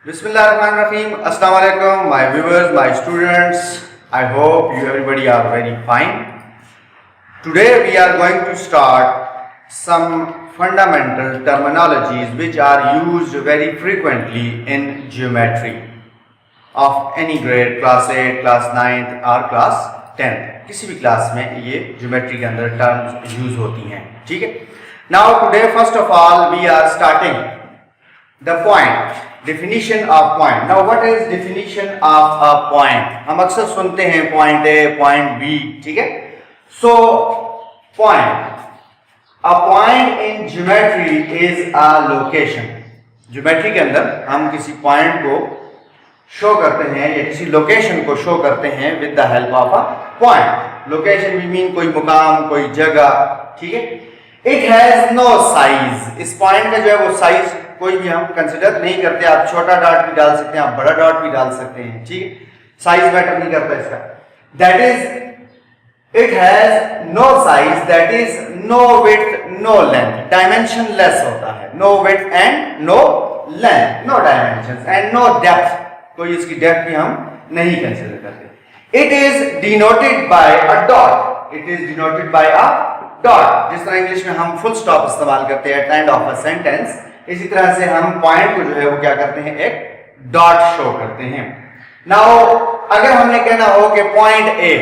Bismillahirrahmanirrahim. Assalamu alaikum, my viewers, my students. I hope you everybody are very fine. Today we are going to start some fundamental terminologies which are used very frequently in geometry of any grade, class 8, class 9 or class 10. किसी भी class में ये geometry के अंदर terms use होती हैं. ठीक है. Now today first of all we are starting the point. Definition of point. Now what is definition of a point? हम अक्सर सुनते हैं point A, point B, ठीक है? So point. A point in geometry is a location. Geometry के अंदर हम किसी point को शो करते हैं या किसी लोकेशन को शो करते हैं with the help of a point. Location we mean कोई मुकाम, कोई जगह, ठीक है? It has no size. इस पॉइंट का जो है वो साइज कोई भी हम कंसिडर नहीं करते. आप छोटा डॉट भी डाल सकते हैं, आप बड़ा डॉट भी डाल सकते हैं, ठीक है? साइज मैटर नहीं करता इसका. That is it has no size, that is no width, no length. Dimensionless होता है. No width and no length, no dimensions and no depth. कोई इसकी डेप्थ भी हम नहीं कंसिडर करते. It is denoted by a dot. It is denoted by a dot. जिस तरह इंग्लिश में हम फुल स्टॉप इस्तेमाल करते हैं at the end of a sentence, इसी तरह से हम पॉइंट को जो है वो क्या करते हैं, एक डॉट शो करते हैं. नाउ अगर हमने कहना हो कि पॉइंट ए,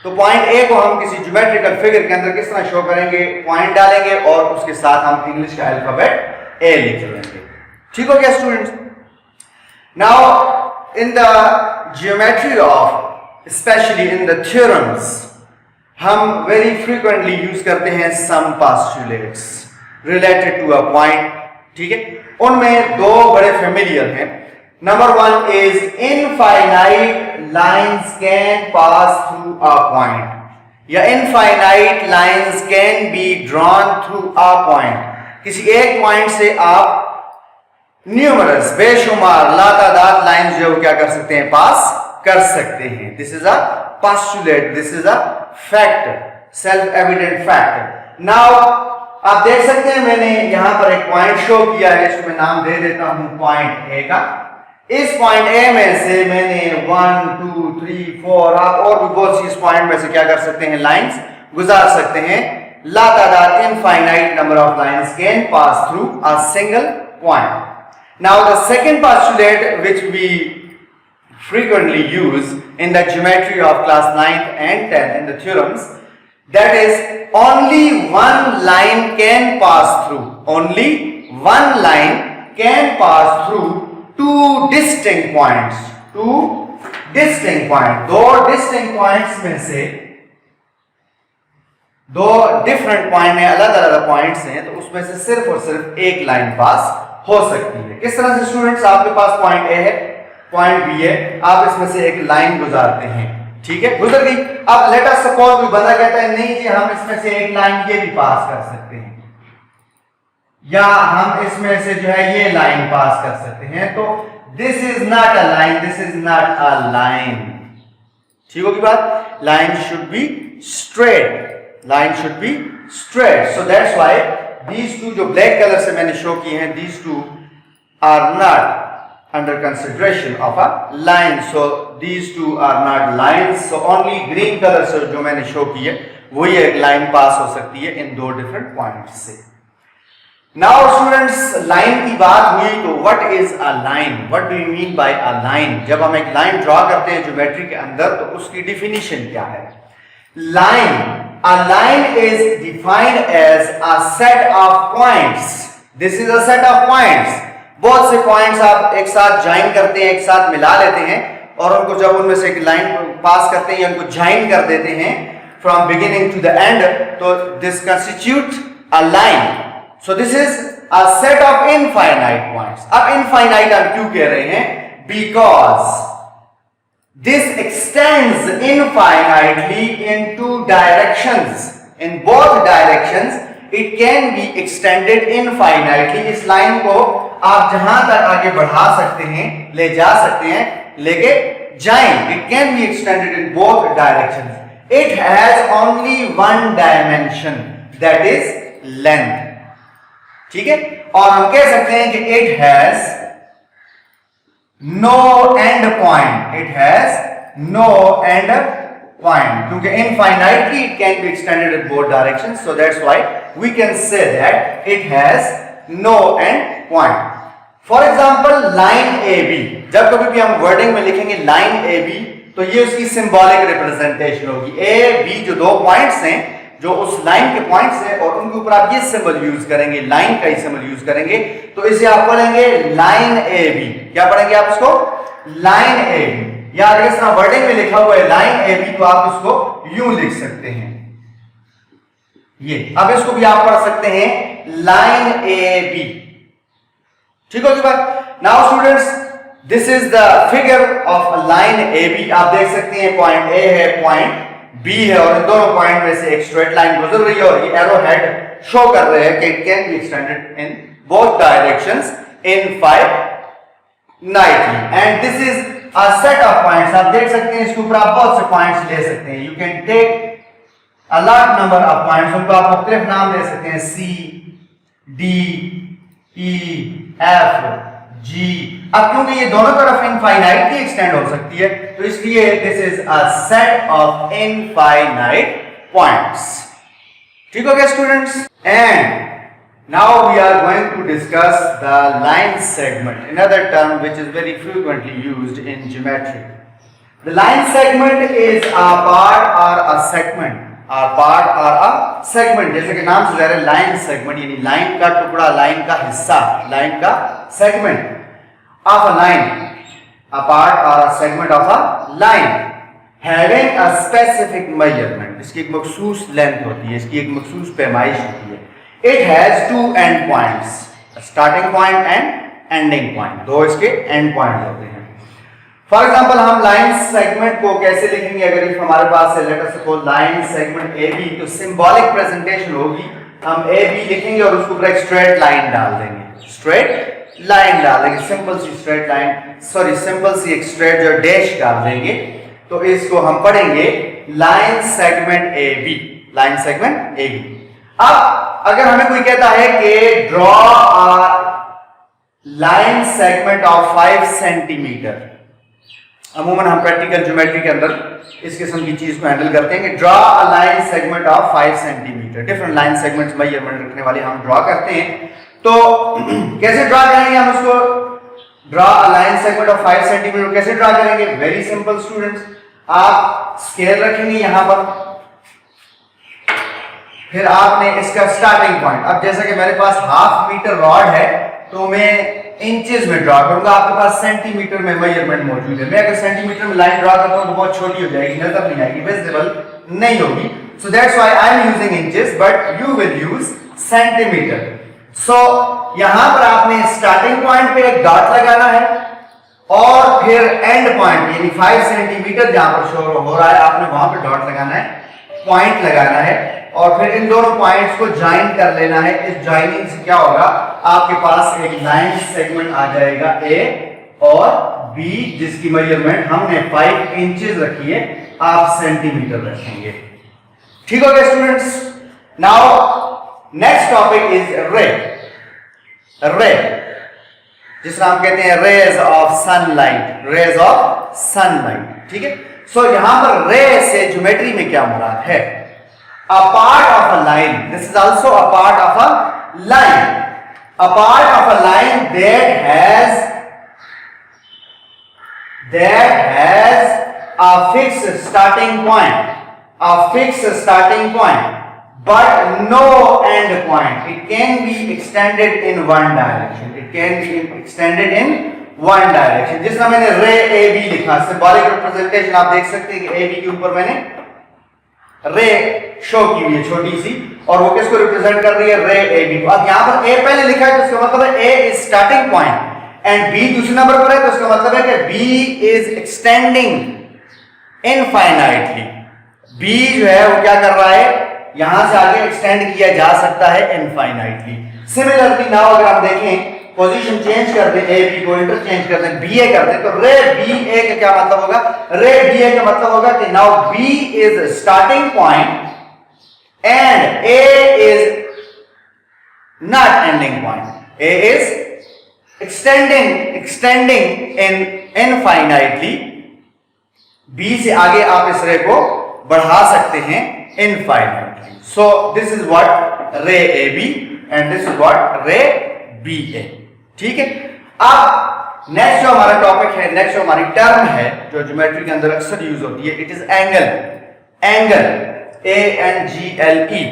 तो पॉइंट ए को हम किसी ज्योमेट्रिकल फिगर के अंदर किस तरह शो करेंगे? पॉइंट डालेंगे और उसके साथ हम इंग्लिश का अल्फाबेट ए लिख लेंगे. ठीक हो गया students? Now in the geometry of specially in the theorems हम वेरी फ्रीक्वेंटली यूज करते हैं some postulates related to a point. ठीक है. उनमें दो बड़े फेमिलियर हैं. Number one is infinite lines can pass through a point, या infinite lines can be drawn through a point. किसी एक पॉइंट से आप न्यूमरस, बेशुमार, लातादाद लाइंस जो क्या कर सकते हैं, पास कर सकते हैं. This is a postulate, this is a fact, self evident fact. Now आप देख सकते हैं मैंने यहां पर एक पॉइंट शो किया है, इसको मैं नाम दे देता हूं पॉइंट ए का. इस पॉइंट ए में से मैंने 1 2 3 4 आप और भी बहुत सी इस पॉइंट में से क्या कर सकते हैं, लाइंस गुजार सकते हैं. लातादाद infinite number of lines can pass through a single point. Now the second postulate which we frequently use in the geometry of class 9th and 10th in the theorems, that is only one line can pass through. Only one line can pass through two distinct points. Two distinct points. दो distinct points में से दो different point में अलग अलग points हैं, तो उसमें से सिर्फ और सिर्फ एक लाइन पास हो सकती है. किस तरह से स्टूडेंट्स? आपके पास पॉइंट ए है, पॉइंट बी है, आप इसमें से एक लाइन गुजारते हैं. ठीक है, गुजर गई. अब लेट अस सपोज कोई बंदा कहता है नहीं जी हम इसमें से एक लाइन ये भी पास कर सकते हैं, या हम इसमें से जो है ये लाइन पास कर सकते हैं, तो this is not a line, this is not a line. ठीक होगी बात? Line should be straight, line should be straight. So that's why these two जो ब्लैक कलर से मैंने शो किए हैं, these two are not under consideration of a line. So these two are not lines. So only green color से जो मैंने show की है वही एक लाइन पास हो सकती है इन दो डिफरेंट पॉइंट्स से. Now students, लाइन की बात हुई तो what is a line? What do you mean by a line? जब हम एक लाइन ड्रॉ करते हैं ज्योमेट्री के अंदर तो उसकी डिफिनीशन क्या है? Line, a line is defined as a set of points. This is a set of points. बहुत से पॉइंट्स आप एक साथ ज्वाइन करते हैं, एक साथ मिला लेते हैं, और उनको जब उनमें से एक लाइन पास करते हैं या उनको ज्वाइन कर देते हैं from beginning to the end, तो this constitute a line. So this is a set of infinite points. अब इनफाइनाइट हम क्यों कह रहे हैं? Because this extends infinitely in two directions. In both directions it can be extended infinitely. इस line को आप जहां तक आगे बढ़ा सकते हैं, ले जा सकते हैं, लेके जाएं. It can be extended in both directions. It has only one dimension, that is length. ठीक है. और हम कह सकते हैं कि it has no end point, it has no end point, क्योंकि infinitely it can be extended in both directions, so that's why we can say that it has no end point. For example line A B, जब कभी भी हम wording में लिखेंगे line A B तो ये उसकी सिंबॉलिक रिप्रेजेंटेशन होगी। ए बी जो दो पॉइंट्स हैं, जो उस लाइन के पॉइंट्स हैं, और उनके ऊपर आप ये सिंबल यूज करेंगे, लाइन का ही सिंबल यूज करेंगे, तो इसे आप पढ़ेंगे लाइन ए बी। क्या पढ़ेंगे आप इसको? Line A B. या अगर इस तरह वर्डिंग में लिखा हुआ है लाइन ए बी तो आप इसको यूं लिख सकते हैं, ये। अब इसको भी आप पढ़ सकते हैं लाइन ए बी। ठीक होगी बात? Now students, this is the figure of a line A B. आप देख सकते हैं पॉइंट ए है, पॉइंट बी है, और इन दोनों पॉइंट में से एक स्ट्रेट लाइन गुजर रही है, और ये एरो हेड शो कर रहे हैं कि it can be extended in both directions infinitely, and this is a set of points. आप देख सकते हैं इसके ऊपर आप बहुत से पॉइंट्स ले सकते हैं। You can take a large number of points, उनको आप मुख्तलिफ नाम दे सकते हैं, C, D, E, F, G। अब क्योंकि ये दोनों तरफ इनफाइनाइटली एक्सटेंड हो सकती है, तो इसलिए this is a set of infinite points. ठीक हो गया students? And now we are going to discuss the line segment, another term which is very frequently used in geometry. The line segment is a part or a segment, part और a segment, जैसे कि नाम से जा रहा है line segment, यानी line का टुकड़ा, लाइन का हिस्सा, लाइन का segment of a line, a part और a segment of a line having a specific measurement. इसकी एक मखसूस लेंथ होती है, इसकी एक मखसूस पैमाइश होती है। It has two end points, starting point and ending point, दो इसके एंड पॉइंट होते हैं। फॉर एग्जाम्पल हम लाइन सेगमेंट को कैसे लिखेंगे? अगर हमारे पास let us suppose line segment A B, तो सिंबॉलिक प्रेजेंटेशन होगी, हम ए बी लिखेंगे और उसके ऊपर एक स्ट्रेट लाइन डाल देंगे, स्ट्रेट लाइन डाल देंगे, सिंपल सी स्ट्रेट लाइन, सॉरी सिंपल सी एक स्ट्रेट जो डैश डाल देंगे, तो इसको हम पढ़ेंगे line segment A B, line segment A B. अब अगर हमें कोई कहता है कि draw a line segment of 5 centimetre, अमूमन हम प्रैक्टिकल ज्योमेट्री के अंदर इस किस्म की चीज को हैंडल करते हैं कि draw a line segment of 5 centimetre. Different line segments measurement रखने वाले हम ड्रॉ करते हैं, तो कैसे ड्रॉ करेंगे हम उसको? Draw a line segment of 5 centimetre कैसे ड्रॉ करेंगे? वेरी सिंपल स्टूडेंट्स, आप स्केल रखेंगे यहां पर, फिर आपने इसका स्टार्टिंग पॉइंट, अब जैसा कि मेरे पास हाफ मीटर रॉड है तो मैं इंचेस में ड्रॉ करूंगा, आपके पास सेंटीमीटर में मेजरमेंट मौजूद है। मैं अगर सेंटीमीटर में लाइन ड्रॉ करता हूं तो बहुत छोटी हो जाएगी, नजर नहीं आएगी, विजिबल नहीं होगी, so that's why I am using inches, but you will use centimeter. So यहां पर आपने स्टार्टिंग पॉइंट पे एक डॉट लगाना है, और फिर एंड पॉइंट यानी 5 सेंटीमीटर जहां पर शो हो रहा है, आपने वहां पर डॉट लगाना है, पॉइंट लगाना है, और फिर इन दोनों पॉइंट्स को ज्वाइन कर लेना है। इस ज्वाइनिंग से क्या होगा? आपके पास एक लाइन सेगमेंट आ जाएगा ए और बी, जिसकी मेजरमेंट हमने 5 इंचेस रखी है, आप सेंटीमीटर रखेंगे। ठीक हो गया students? Now next topic is ray. Ray जिसको हम कहते हैं rays of sunlight, rays of sunlight. ठीक है, सो यहां पर रे से ज्योमेट्री में क्या मुराद है? A part of a line, this is also a part of a line, a part of a line that has a fixed starting point, a fixed starting point, but no end point. It can be extended in one direction, it can be extended in one direction। जिसमें मैंने रे A B लिखा, symbolic representation आप देख सकते हैं कि A B के ऊपर मैंने रे शो की हुई है छोटी सी, और वो किसको रिप्रेजेंट कर रही है? रे ए बी को। अब यहां पर ए पहले लिखा है तो इसका मतलब है A is starting point and B दूसरे नंबर पर है, तो इसका मतलब है कि B is extending infinitely. B जो है वो क्या कर रहा है? यहां से आगे एक्सटेंड किया जा सकता है इनफाइनाइटली। सिमिलरली नाउ अगर आप देखें, पोजीशन चेंज कर दें, ए बी को इंटरचेंज कर दें, बी ए कर दें, तो रे बी ए का क्या मतलब होगा? रे बी ए का मतलब होगा कि now B is starting point and A is not ending point, A is extending infinitely, B से आगे आप इस रे को बढ़ा सकते हैं infinitely. So this is what ray A B and this is what ray B A. ठीक है, अब नेक्स्ट जो हमारा टॉपिक है, नेक्स्ट जो हमारी टर्म है जो ज्योमेट्री के अंदर अक्सर यूज होती है, it is angle. Angle ANGLE।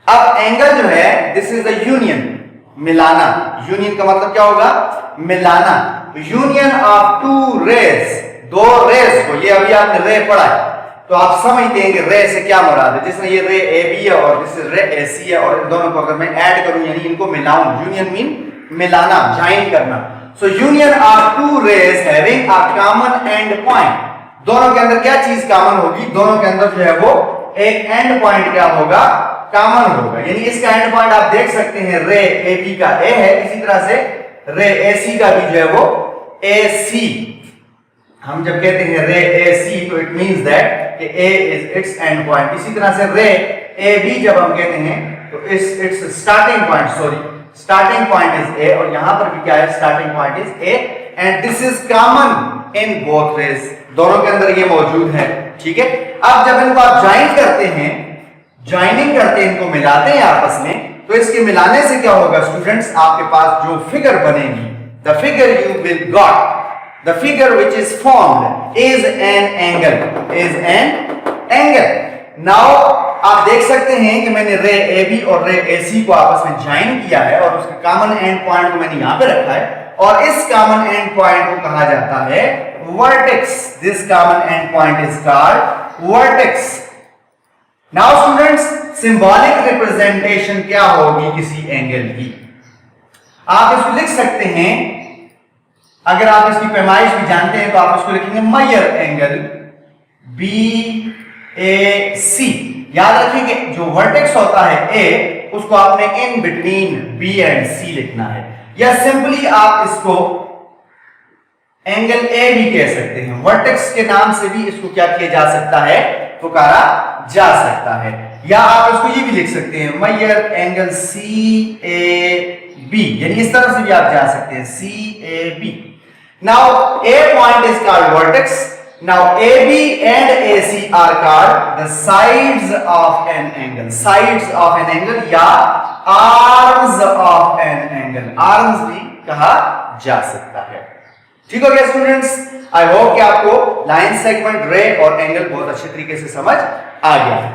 अब एंगल जो है दिस इज द यूनियन, मिलाना। यूनियन का मतलब क्या होगा? मिलाना। यूनियन ऑफ टू रेज, दो रेज को, ये अभी आपने रे पढ़ा है तो आप समझते हैं कि रे से क्या मुराद है। जिसमें ये रे ए बी है और दिस रे ए सी है, और इन दोनों को अगर मैं ऐड करूं यानी इनको मिलाऊं, यूनियन मीन मिलाना, ज्वाइन करना। So union of two rays having a common end point. दोनों के अंदर क्या चीज कॉमन होगी? दोनों के अंदर जो है वो एक एंड पॉइंट क्या होगा? कॉमन होगा। यानी इसका एंड पॉइंट आप देख सकते हैं रे ए बी का ए है, इसी तरह से रे ए सी का भी जो है वो ए सी। हम जब कहते हैं रे ए सी तो इट मींस दैट कि ए इज इट्स एंड पॉइंट। इसी तरह से रे ए बी जब हम कहते हैं तो it's starting point, sorry starting point is A, और यहां पर भी क्या है? Starting point is A and this is common in both rays. दोनों के अंदर ये मौजूद है। ठीक है, अब जब इनको आप ज्वाइन करते हैं, ज्वाइनिंग करते हैं, इनको मिलाते हैं आपस में, तो इसके मिलाने से क्या होगा स्टूडेंट्स? आपके पास जो फिगर बनेगी, the figure you will got, the figure which is formed is an angle, is an angle. now आप देख सकते हैं कि मैंने रे ए बी और रे ए सी को आपस में ज्वाइन किया है और उसके कॉमन एंड पॉइंट को मैंने यहां पे रखा है, और इस कॉमन एंड पॉइंट को कहा जाता है vertex. This common end point is called vertex. Now students, symbolic representation क्या होगी किसी एंगल की? आप इसको लिख सकते हैं, अगर आप इसकी पैमाइश भी जानते हैं तो आप इसको लिखेंगे मायर एंगल BAC। याद रखिए कि जो वर्टेक्स होता है ए, उसको आपने in between B and C लिखना है, या सिंपली आप इसको एंगल ए भी कह सकते हैं। वर्टेक्स के नाम से भी इसको क्या किया जा सकता है? पुकारा जा सकता है। या आप इसको ये भी लिख सकते हैं मायर एंगल CAB, यानी इस तरफ से भी आप जा सकते हैं CAB। Now a point is called vertex. Now AB and AC are called the sides of an angle. Sides of an angle या arms of an angle. Arms भी कहा जा सकता है। ठीक हो गया स्टूडेंट्स? आई होप कि आपको लाइन सेगमेंट, रे और एंगल बहुत अच्छे तरीके से समझ आ गया है।